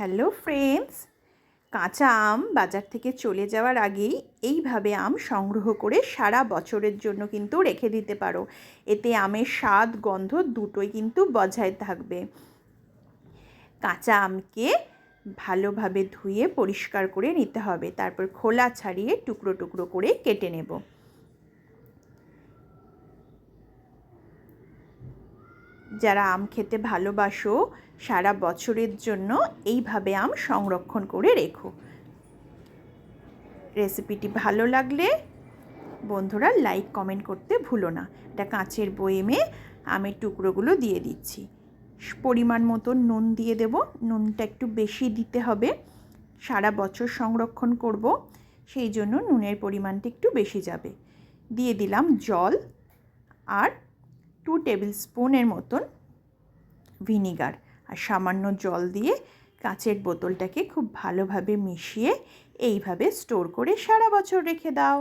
Hello friends, কাঁচা আম বাজার থেকে চলে যাওয়ার আগেই এইভাবে আম সংগ্রহ করে সারা বছরের জন্য কিন্তু রেখে দিতে পারো। এতে আমের স্বাদ গন্ধ দুটোই কিন্তু বজায় থাকবে। কাঁচা আমকে ভালোভাবে ধুয়ে পরিষ্কার করে নিতে হবে, তারপর খোলা ছাড়িয়ে টুকরো টুকরো করে কেটে নেব। যারা আম খেতে ভালোবাসো সারা বছরের জন্য এইভাবে আম সংরক্ষণ করে রেখো। রেসিপিটি ভালো লাগলে বন্ধুরা লাইক কমেন্ট করতে ভুলো না। এটা কাঁচের বয়েমে আমের টুকরোগুলো দিয়ে দিচ্ছি। পরিমাণ মতো নুন দিয়ে দেব, নুনটা একটু বেশি দিতে হবে, সারা বছর সংরক্ষণ করব সেই জন্য নুনের পরিমাণটা একটু বেশি যাবে। দিয়ে দিলাম জল আর 2 টেবিল স্পুনের মতন ভিনিগার, আর সামান্য জল দিয়ে কাঁচের বোতলটাকে খুব ভালোভাবে মিশিয়ে এইভাবে স্টোর করে সারা বছর রেখে দাও।